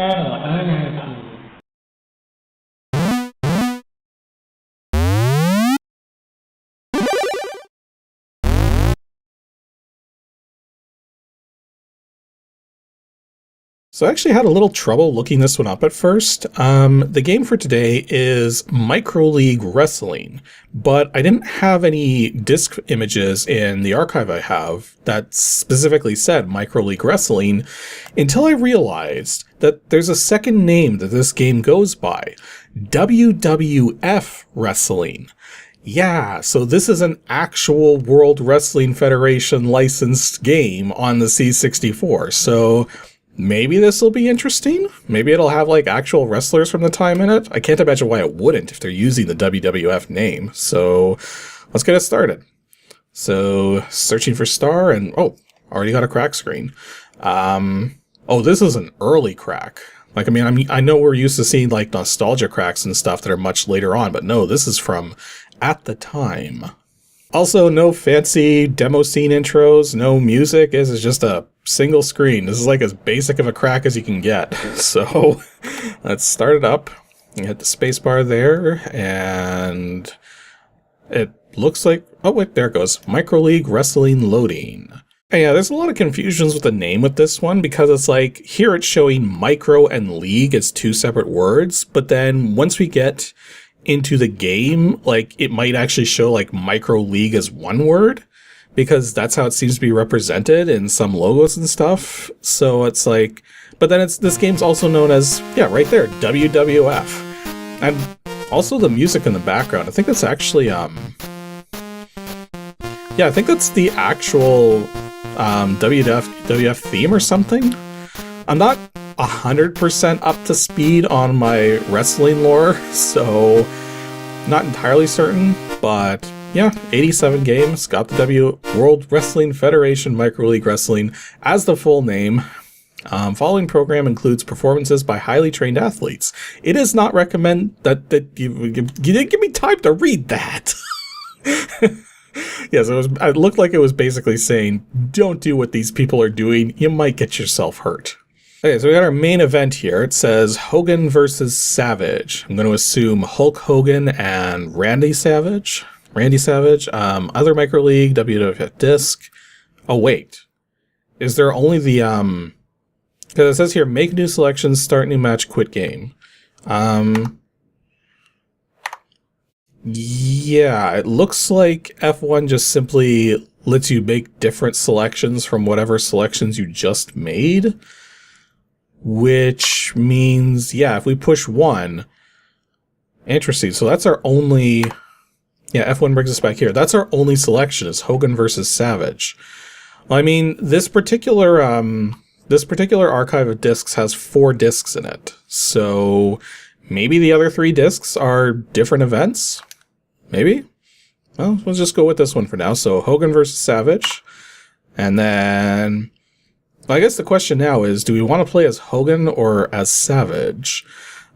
NNRG. So I actually had a little trouble looking this one up at first. The game for today is MicroLeague Wrestling, but I didn't have any disc images in the archive I have that specifically said MicroLeague Wrestling until I realized that there's a second name that this game goes by, WWF Wrestling. Yeah, so this is an actual World Wrestling Federation licensed game on the C64, so maybe this will be interesting. Maybe it'll have like actual wrestlers from the time in it. I can't imagine why it wouldn't if they're using the WWF name. So let's get it started. So searching for star and already got a crack screen. This is an early crack. Like, I know we're used to seeing like nostalgia cracks and stuff that are much later on, but no, this is from at the time. Also, no fancy demo scene intros, no music. This is just a single screen. This is like as basic of a crack as you can get. So let's start it up. You hit the spacebar there, and it looks like, oh wait, there it goes. MicroLeague Wrestling loading. And yeah, there's a lot of confusions with the name with this one because it's like, here it's showing micro and league as two separate words, but then once we get into the game, like it might actually show like MicroLeague as one word because that's how it seems to be represented in some logos and stuff. So it's like, but then this game's also known as, yeah, right there, WWF. And also the music in the background, I think that's actually, I think that's the actual WWF theme or something. I'm not 100% up to speed on my wrestling lore, so not entirely certain, but yeah, 87 games, got the World Wrestling Federation MicroLeague Wrestling as the full name. Following program includes performances by highly trained athletes. It is not recommend that you didn't give me time to read that. Yes, it looked like it was basically saying, don't do what these people are doing, you might get yourself hurt. Okay, so we got our main event here. It says Hogan versus Savage. I'm going to assume Hulk Hogan and Randy Savage. Other MicroLeague, WWF disc. Oh, wait. Is there only the, because it says here, make new selections, start new match, quit game. Yeah, it looks like F1 just simply lets you make different selections from whatever selections you just made. Which means, yeah, if we push 1, interesting, so that's our only, yeah, F1 brings us back here. That's our only selection is Hogan versus Savage. Well, I mean, this particular archive of discs has 4 discs in it, so maybe the other 3 discs are different events? Maybe? Well, let's just go with this one for now. So Hogan versus Savage, and then I guess the question now is, do we want to play as Hogan or as Savage?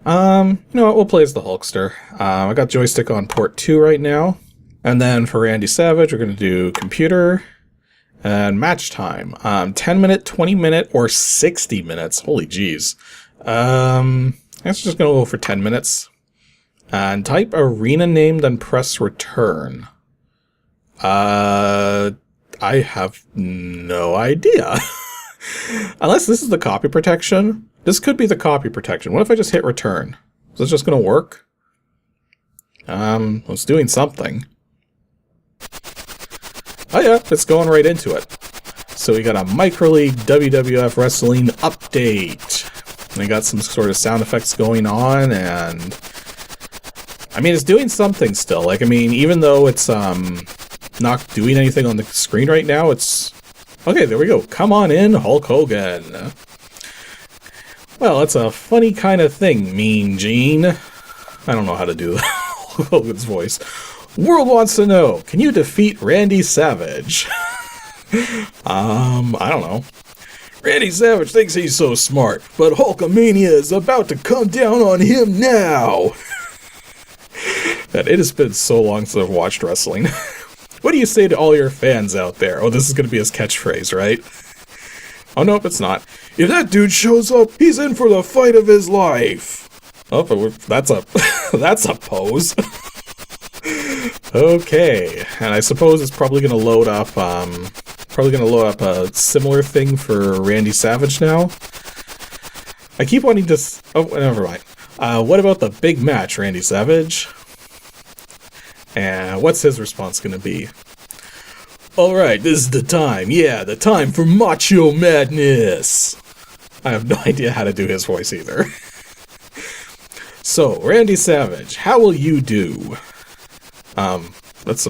You know what, we'll play as the Hulkster. I got joystick on port 2 right now. And then for Randy Savage, we're going to do computer and match time. 10 minute, 20 minute, or 60 minutes. Holy jeez. Let's just going to go for 10 minutes. And type arena name, then press return. I have no idea. Unless this is the copy protection. This could be the copy protection. What if I just hit return? Is this just going to work? It's doing something. Oh yeah, it's going right into it. So we got a MicroLeague WWF Wrestling update. And we got some sort of sound effects going on, and I mean, it's doing something still. Like, I mean, even though it's not doing anything on the screen right now, it's okay, there we go. Come on in, Hulk Hogan. Well, it's a funny kind of thing, Mean Gene. I don't know how to do Hulk Hogan's voice. World wants to know, can you defeat Randy Savage? I don't know. Randy Savage thinks he's so smart, but Hulkamania is about to come down on him now. And it has been so long since I've watched wrestling. What do you say to all your fans out there? Oh, this is going to be his catchphrase, right? Oh, nope, it's not. If that dude shows up, he's in for the fight of his life. Oh, that's a that's a pose. Okay, and I suppose it's probably gonna load up a similar thing for Randy Savage now. I keep wanting to. Oh, never mind. What about the big match, Randy Savage? And what's his response gonna be? Alright, this is the time. Yeah, the time for macho madness. I have no idea how to do his voice either. So, Randy Savage, how will you do? Let's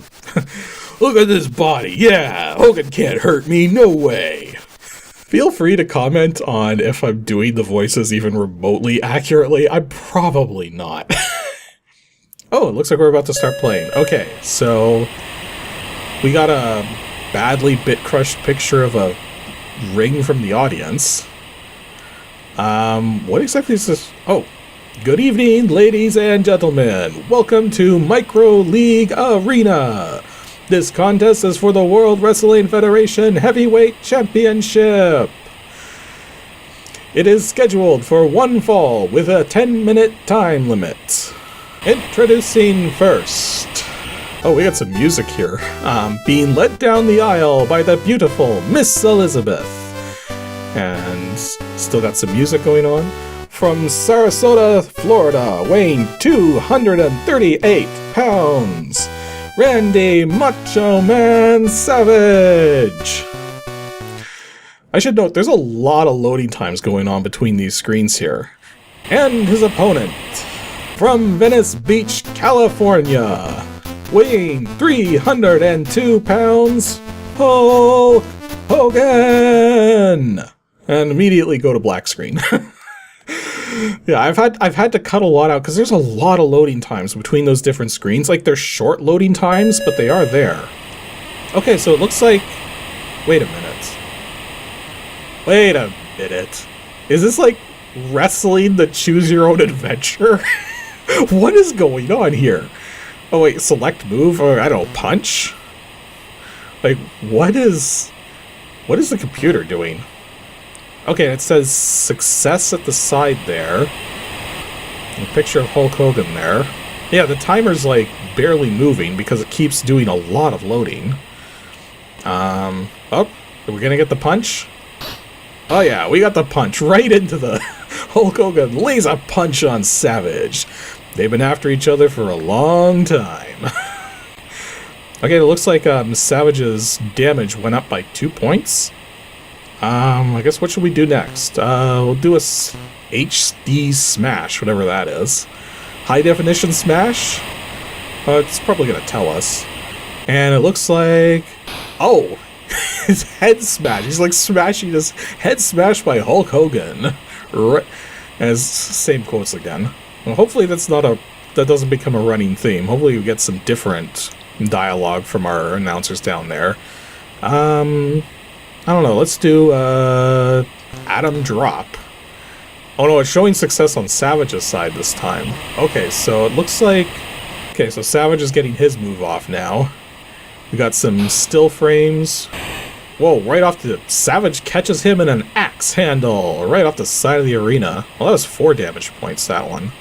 look at this body. Yeah, Hogan can't hurt me. No way. Feel free to comment on if I'm doing the voices even remotely accurately. I'm probably not. Oh, it looks like we're about to start playing. Okay, so we got a badly bit-crushed picture of a ring from the audience. What exactly is this? Oh, good evening, ladies and gentlemen. Welcome to MicroLeague Arena. This contest is for the World Wrestling Federation Heavyweight Championship. It is scheduled for one fall with a 10-minute time limit. Introducing first. Oh, we got some music here. Being led down the aisle by the beautiful Miss Elizabeth. And still got some music going on. From Sarasota, Florida, weighing 238 pounds, Randy Macho Man Savage. I should note, there's a lot of loading times going on between these screens here. And his opponent, from Venice Beach, California, weighing 302 pounds, Hulk Hogan! And immediately go to black screen. Yeah, I've had to cut a lot out because there's a lot of loading times between those different screens. Like, they're short loading times, but they are there. Okay, so it looks like... Wait a minute. Wait a minute. Is this like wrestling the Choose Your Own Adventure? What is going on here? Oh wait, select move, or I don't know, punch? Like, what is the computer doing? Okay, it says success at the side there. A picture of Hulk Hogan there. Yeah, the timer's like barely moving because it keeps doing a lot of loading. Oh, are we gonna get the punch? Oh yeah, we got the punch right into the Hulk Hogan lays a punch on Savage. They've been after each other for a long time. Okay, it looks like Savage's damage went up by 2 points. I guess what should we do next? We'll do a HD smash, whatever that is. High definition smash? It's probably gonna tell us. And it looks like... Oh! His head smash. He's like smashing his head smashed by Hulk Hogan. Right. As same quotes again. Well, hopefully that doesn't become a running theme. Hopefully we get some different dialogue from our announcers down there. I don't know, let's do, Adam Drop. Oh no, it's showing success on Savage's side this time. Okay, so it looks like... Okay, so Savage is getting his move off now. We got some still frames. Whoa, right off the... Savage catches him in an axe handle, right off the side of the arena. Well, that was 4 damage points, that one.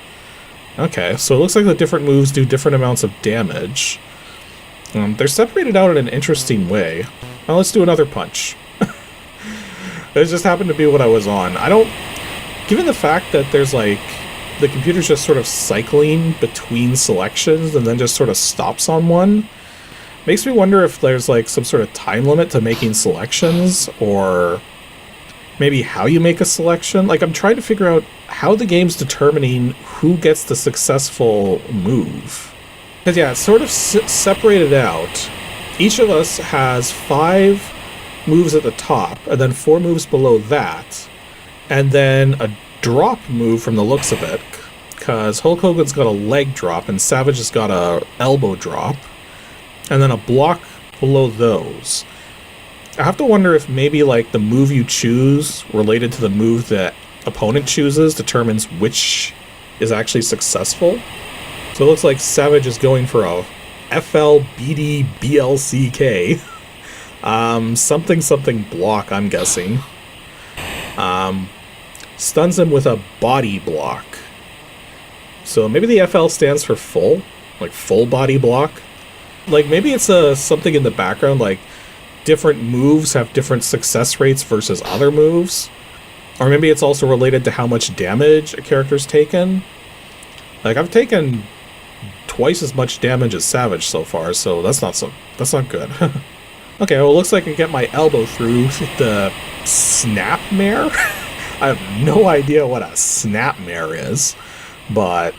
Okay, so it looks like the different moves do different amounts of damage. They're separated out in an interesting way. Well, let's do another punch. It just happened to be what I was on. Given the fact that there's like, the computer's just sort of cycling between selections and then just sort of stops on one, makes me wonder if there's like some sort of time limit to making selections, or maybe how you make a selection. Like, I'm trying to figure out how the game's determining who gets the successful move. Because yeah, it's sort of separated out. Each of us has 5 moves at the top, and then 4 moves below that, and then a drop move from the looks of it, because Hulk Hogan's got a leg drop, and Savage has got a elbow drop, and then a block below those. I have to wonder if maybe like the move you choose related to the move that opponent chooses determines which is actually successful. So it looks like Savage is going for a FLBD BLCK. Something block, I'm guessing. Stuns him with a body block. So maybe the FL stands for full, like full body block. Like maybe it's something in the background, like different moves have different success rates versus other moves. Or maybe it's also related to how much damage a character's taken. Like I've taken twice as much damage as Savage so far, so that's not good. Okay, well it looks like I get my elbow through the snapmare. I have no idea what a snapmare is, but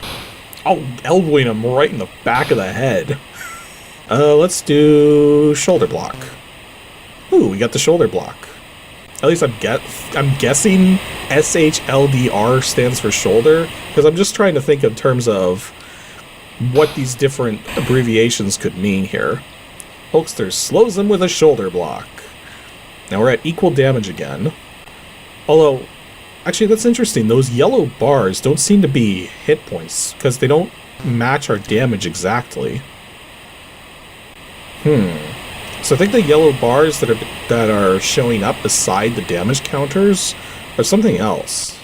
elbowing him right in the back of the head. Let's do shoulder block. Ooh, we got the shoulder block. At least I'm guessing SHLDR stands for shoulder, because I'm just trying to think in terms of what these different abbreviations could mean here. Hulkster slows him with a shoulder block. Now we're at equal damage again. Although, actually that's interesting. Those yellow bars don't seem to be hit points, because they don't match our damage exactly. So I think the yellow bars that are showing up beside the damage counters are something else.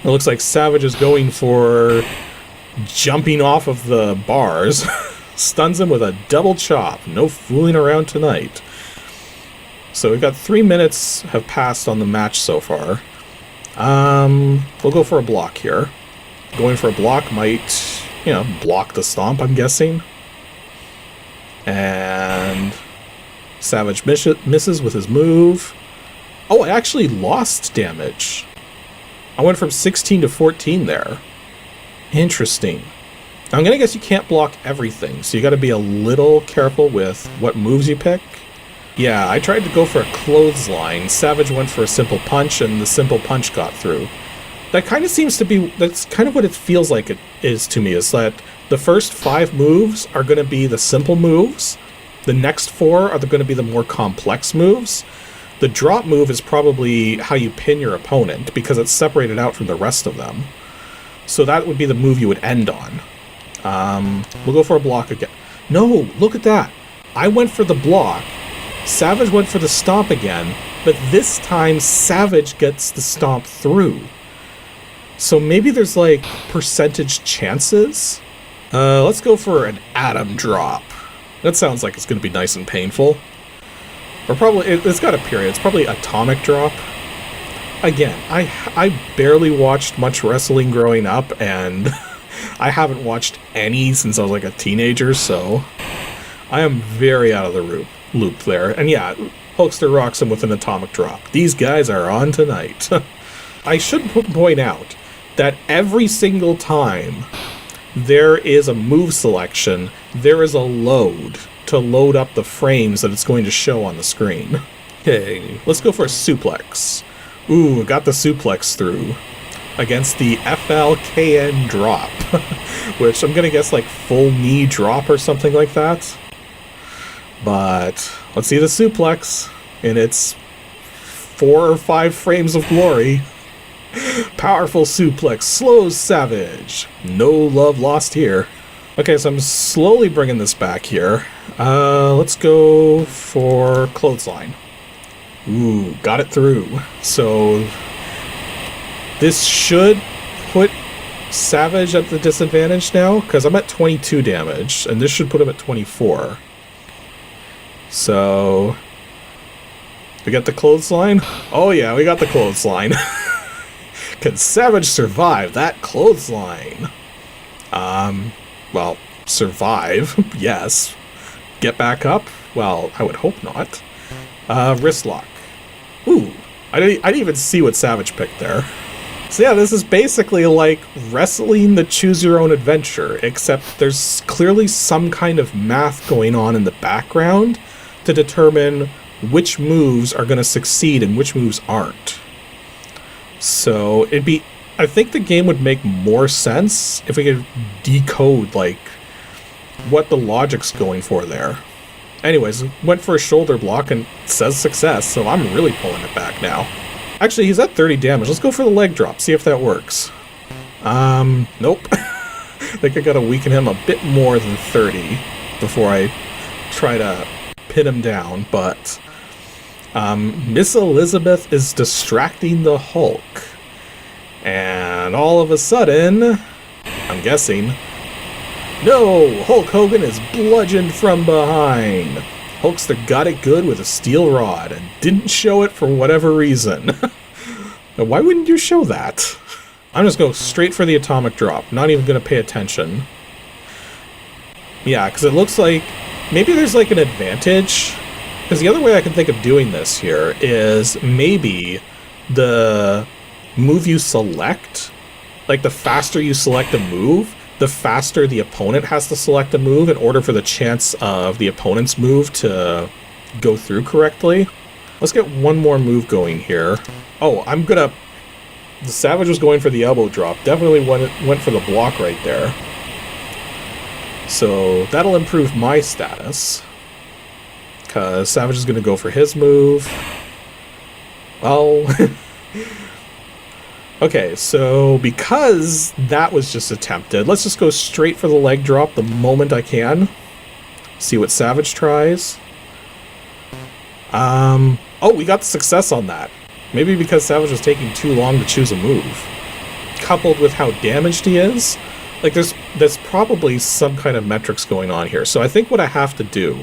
It looks like Savage is going for jumping off of the bars. Stuns him with a double chop. No fooling around tonight. So we've got 3 minutes have passed on the match so far. We'll go for a block here. Going for a block might, block the stomp, I'm guessing. And Savage misses with his move. Oh, I actually lost damage. I went from 16 to 14 there. Interesting. I'm gonna guess you can't block everything, so you gotta be a little careful with what moves you pick. Yeah, I tried to go for a clothesline. Savage went for a simple punch, and the simple punch got through. That kind of seems to be, that's kind of what it feels like it is to me, is that the first 5 moves are going to be the simple moves. The next 4 are going to be the more complex moves. The drop move is probably how you pin your opponent, because it's separated out from the rest of them. So that would be the move you would end on. We'll go for a block again. No, look at that. I went for the block. Savage went for the stomp again, but this time Savage gets the stomp through. So maybe there's like percentage chances. Let's go for an atom drop. That sounds like it's going to be nice and painful. Or probably, it's got a period. It's probably atomic drop. Again, I barely watched much wrestling growing up, and I haven't watched any since I was like a teenager, so I am very out of the loop there. And yeah, Hulkster rocks him with an atomic drop. These guys are on tonight. I should point out that every single time there is a move selection, there is a load to load up the frames that it's going to show on the screen. Okay, let's go for a suplex. Ooh, got the suplex through against the FLKN drop, which I'm gonna guess like full knee drop or something like that. But let's see the suplex in its 4 or 5 frames of glory. Powerful suplex slows Savage. No love lost here. Okay, so I'm slowly bringing this back here. Let's go for clothesline. Ooh, got it through. So this should put Savage at the disadvantage now, because I'm at 22 damage, and this should put him at 24. So we got the clothesline? Oh yeah, we got the clothesline. Can Savage survive that clothesline? Well, survive, yes. Get back up? Well, I would hope not. Wrist lock. Ooh, I didn't even see what Savage picked there. So yeah, this is basically like wrestling the choose your own adventure, except there's clearly some kind of math going on in the background to determine which moves are going to succeed and which moves aren't. So I think the game would make more sense if we could decode like what the logic's going for there. Anyways, went for a shoulder block and says success, so I'm really pulling it back now. Actually, he's at 30 damage. Let's go for the leg drop, see if that works. Nope. I think I gotta weaken him a bit more than 30 before I try to pin him down, but Miss Elizabeth is distracting the Hulk. And all of a sudden, I'm guessing, no, Hulk Hogan is bludgeoned from behind. Hulkster got it good with a steel rod and didn't show it for whatever reason. Now, why wouldn't you show that? I'm just going straight for the atomic drop, not even going to pay attention. Yeah, because it looks like maybe there's like an advantage. Because the other way I can think of doing this here is maybe the move you select, like the faster you select a move, the faster the opponent has to select a move in order for the chance of the opponent's move to go through correctly. Let's get one more move going here. Oh, the Savage was going for the elbow drop. Definitely went for the block right there. So that'll improve my status. Because Savage is going to go for his move. Well... Okay, so because that was just attempted, let's just go straight for the leg drop the moment I can. See what Savage tries. Oh, we got the success on that. Maybe because Savage was taking too long to choose a move. Coupled with how damaged he is, like there's probably some kind of metrics going on here. So I think what I have to do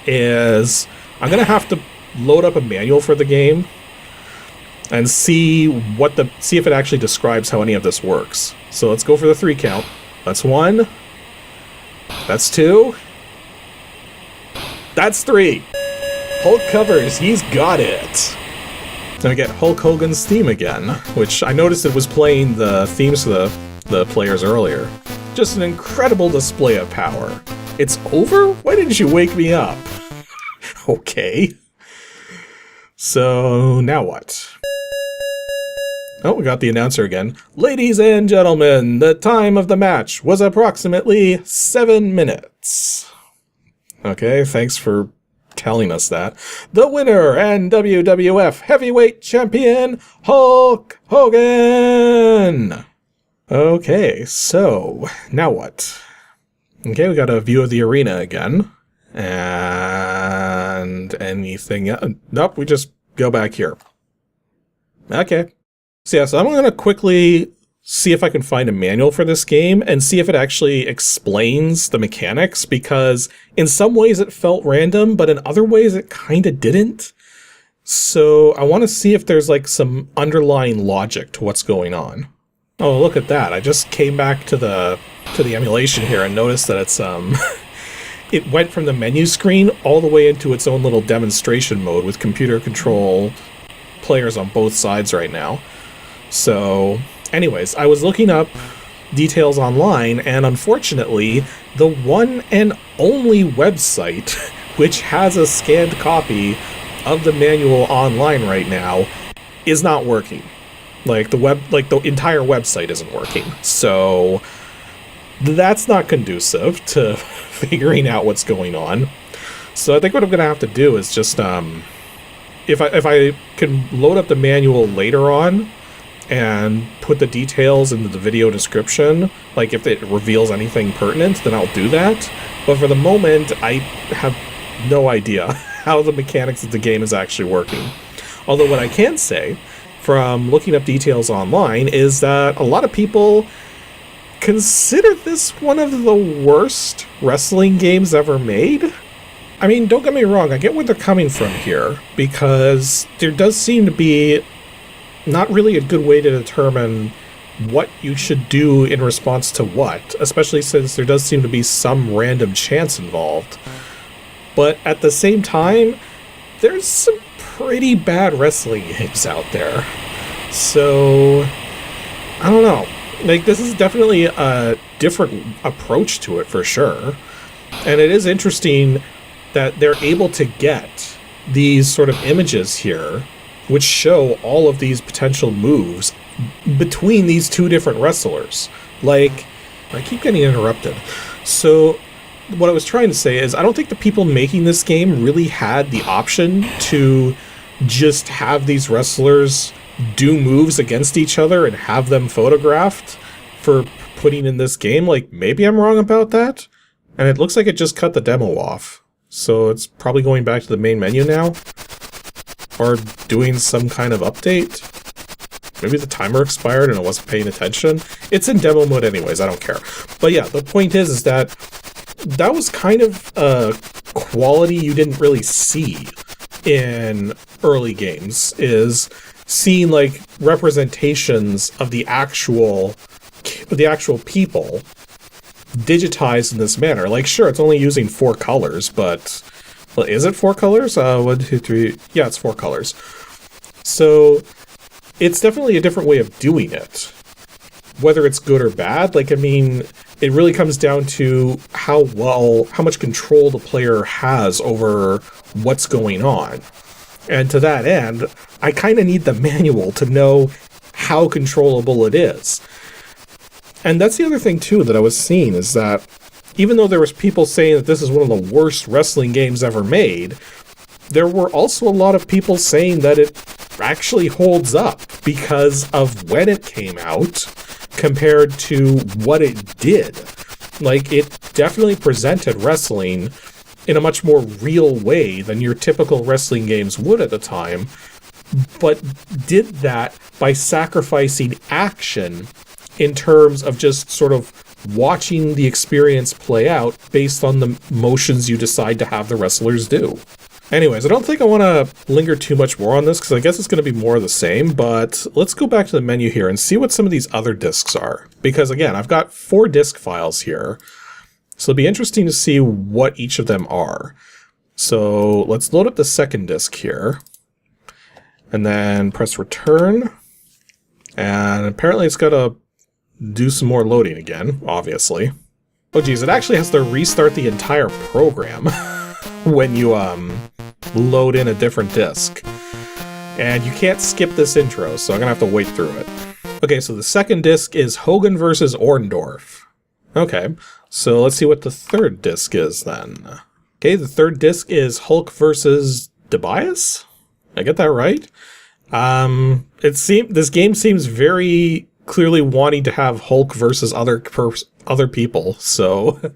is I'm going to have to load up a manual for the game and see if it actually describes how any of this works. So let's go for the 3 count. That's 1. That's 2. That's 3. Hulk covers. He's got it. Then we get Hulk Hogan's theme again, which I noticed it was playing the themes to the players earlier. Just an incredible display of power. It's over? Why didn't you wake me up? Okay. So now what? Oh, we got the announcer again. Ladies and gentlemen, the time of the match was approximately 7 minutes. Okay, thanks for telling us that. The winner and WWF Heavyweight Champion, Hulk Hogan! Okay, so, now what? Okay, we got a view of the arena again. And anything else? Nope, we just go back here. Okay. So yeah, so I'm going to quickly see if I can find a manual for this game and see if it actually explains the mechanics, because in some ways it felt random, but in other ways it kind of didn't. So I want to see if there's like some underlying logic to what's going on. Oh, look at that. I just came back to the emulation here and noticed that it's it went from the menu screen all the way into its own little demonstration mode with computer control players on both sides right now. So, anyways, I was looking up details online, and unfortunately, the one and only website which has a scanned copy of the manual online right now is not working. Like the entire website isn't working. So that's not conducive to figuring out what's going on. So I think what I'm going to have to do is just if I can load up the manual later on and put the details into the video description, like if it reveals anything pertinent, then I'll do that. But for the moment, I have no idea how the mechanics of the game is actually working. Although what I can say from looking up details online is that a lot of people consider this one of the worst wrestling games ever made. I mean, don't get me wrong, I get where they're coming from here, because there does seem to be not really a good way to determine what you should do in response to what, especially since there does seem to be some random chance involved. But at the same time, there's some pretty bad wrestling games out there. So, I don't know. Like, this is definitely a different approach to it for sure. And it is interesting that they're able to get these sort of images here which show all of these potential moves between these two different wrestlers. Like, I keep getting interrupted. So, what I was trying to say is I don't think the people making this game really had the option to just have these wrestlers do moves against each other and have them photographed for putting in this game. Like, maybe I'm wrong about that? And it looks like it just cut the demo off. So it's probably going back to the main menu now. or doing some kind of update. Maybe the timer expired and I wasn't paying attention. It's in demo mode anyways, I don't care. But yeah, the point is that that was kind of a quality you didn't really see in early games, is seeing like representations of the actual people digitized in this manner. Like, sure, it's only using 4 colors, but well, is it 4 colors? 1, 2, 3. Yeah, it's 4 colors. So it's definitely a different way of doing it. Whether it's good or bad, like, I mean, it really comes down to how much control the player has over what's going on. And to that end, I kind of need the manual to know how controllable it is. And that's the other thing, too, that I was seeing, is that even though there was people saying that this is one of the worst wrestling games ever made, there were also a lot of people saying that it actually holds up because of when it came out compared to what it did. Like, it definitely presented wrestling in a much more real way than your typical wrestling games would at the time, but did that by sacrificing action in terms of just sort of watching the experience play out based on the motions you decide to have the wrestlers do. Anyways, I don't think I want to linger too much more on this because I guess it's going to be more of the same, but let's go back to the menu here and see what some of these other discs are. Because again, I've got 4 disk files here, so it'll be interesting to see what each of them are. So let's load up the second disk here, and then press return, and apparently it's got to do some more loading again, obviously. Oh geez, it actually has to restart the entire program when you load in a different disc. And you can't skip this intro, so I'm gonna have to wait through it. Okay, so the second disc is Hogan versus Orndorff. Okay, so let's see what the third disc is then. Okay, the third disc is Hulk versus Tobias? I get that right? This game seems very clearly wanting to have Hulk versus other people, so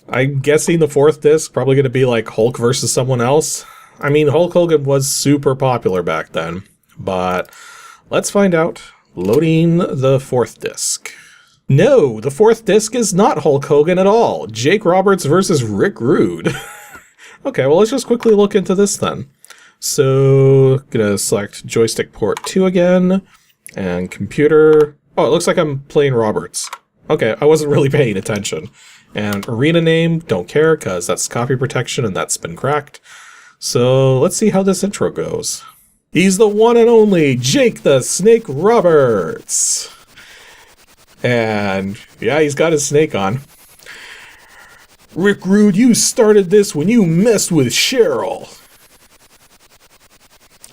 I'm guessing the fourth disc probably going to be like Hulk versus someone else. I mean, Hulk Hogan was super popular back then, but let's find out. Loading the fourth disc. No, the fourth disc is not Hulk Hogan at all. Jake Roberts versus Rick Rude. Okay, well, let's just quickly look into this then. So, gonna select joystick port 2 again, and computer. Oh, it looks like I'm playing Roberts. Okay, I wasn't really paying attention. And arena name, don't care, because that's copy protection and that's been cracked. So let's see how this intro goes. He's the one and only Jake the Snake Roberts. And yeah, he's got his snake on. Rick Rude, you started this when you messed with Cheryl.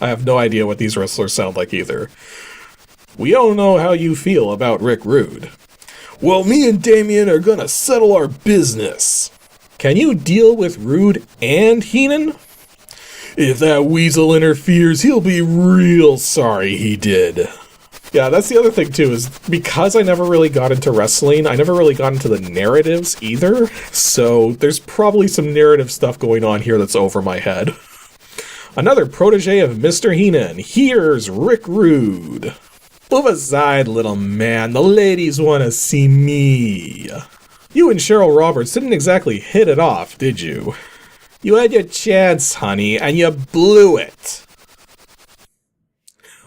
I have no idea what these wrestlers sound like either. We all know how you feel about Rick Rude. Well, me and Damien are gonna settle our business. Can you deal with Rude and Heenan? If that weasel interferes, he'll be real sorry he did. Yeah, that's the other thing too, is because I never really got into wrestling, I never really got into the narratives either, so there's probably some narrative stuff going on here that's over my head. Another protege of Mr. Heenan, here's Rick Rude. Move aside, little man, the ladies want to see me. You and Cheryl Roberts didn't exactly hit it off, did you? You had your chance, honey, and you blew it.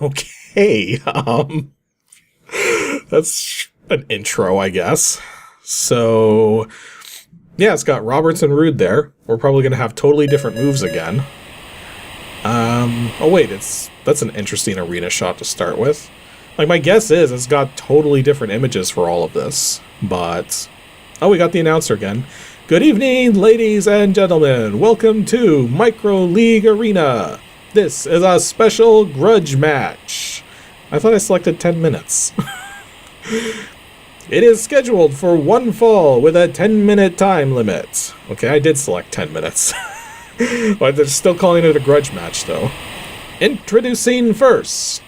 Okay, that's an intro, I guess. So, yeah, it's got Roberts and Rude there. We're probably going to have totally different moves again. Oh wait, that's an interesting arena shot to start with. Like, my guess is it's got totally different images for all of this, but... Oh, we got the announcer again. Good evening, ladies and gentlemen. Welcome to MicroLeague Arena. This is a special grudge match. I thought I selected 10 minutes. It is scheduled for one fall with a 10-minute time limit. Okay, I did select 10 minutes. But they're still calling it a grudge match, though. Introducing first,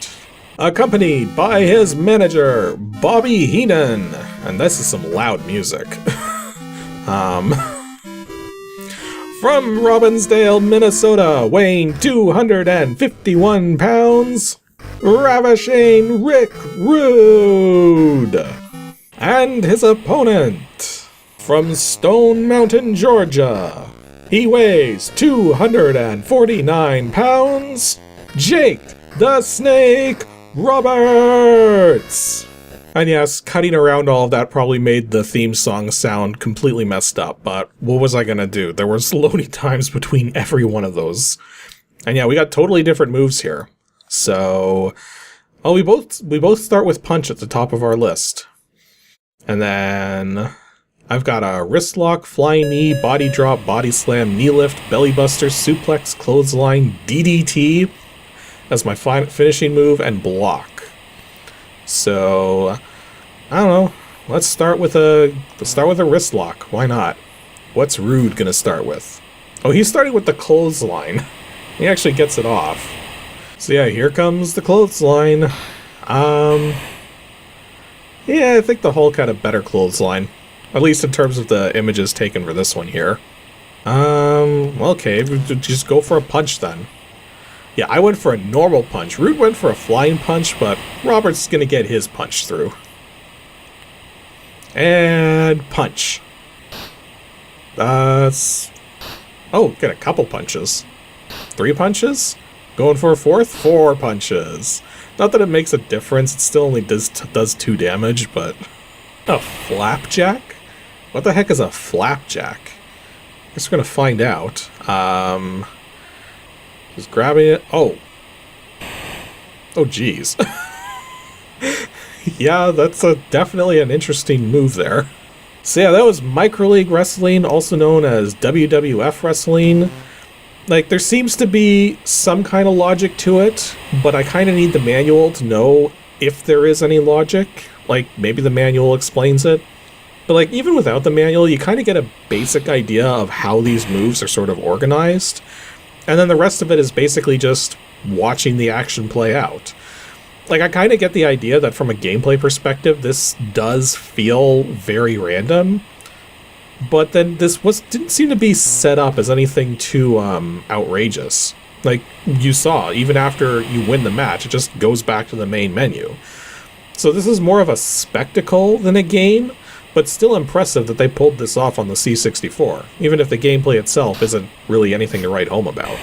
accompanied by his manager, Bobby Heenan. And this is some loud music. From Robbinsdale, Minnesota, weighing 251 pounds, Ravishing Rick Rude. And his opponent, from Stone Mountain, Georgia, he weighs 249 pounds, Jake the Snake Roberts. And yes, cutting around all of that probably made the theme song sound completely messed up, but what was I gonna do? There was loading times between every one of those. And yeah, we got totally different moves here. So, oh, we both start with punch at the top of our list. And then I've got a wrist lock, flying knee, body drop, body slam, knee lift, belly buster, suplex, clothesline, DDT as my finishing move, and block. So, I don't know. Let's start with a wrist lock. Why not? What's Rude gonna start with? Oh, he's starting with the clothesline. He actually gets it off. So yeah, here comes the clothesline. Yeah, I think the Hulk had a better clothesline. At least in terms of the images taken for this one here. Okay, just go for a punch then. Yeah, I went for a normal punch. Rude went for a flying punch, but Robert's gonna get his punch through. And punch. Oh, get a couple punches. 3 punches? Going for a 4th? 4 punches. Not that it makes a difference, it still only does 2 damage, but... A flapjack? What the heck is a flapjack? I guess we're gonna find out. Just grabbing it. Oh. Oh, geez. Yeah, that's definitely an interesting move there. So yeah, that was MicroLeague Wrestling, also known as WWF Wrestling. Like, there seems to be some kind of logic to it, but I kind of need the manual to know if there is any logic. Like, maybe the manual explains it. But like, even without the manual, you kind of get a basic idea of how these moves are sort of organized. And then the rest of it is basically just watching the action play out. Like, I kind of get the idea that from a gameplay perspective, this does feel very random. But then this didn't seem to be set up as anything too outrageous. Like you saw, even after you win the match, it just goes back to the main menu. So this is more of a spectacle than a game, but still impressive that they pulled this off on the C64, even if the gameplay itself isn't really anything to write home about.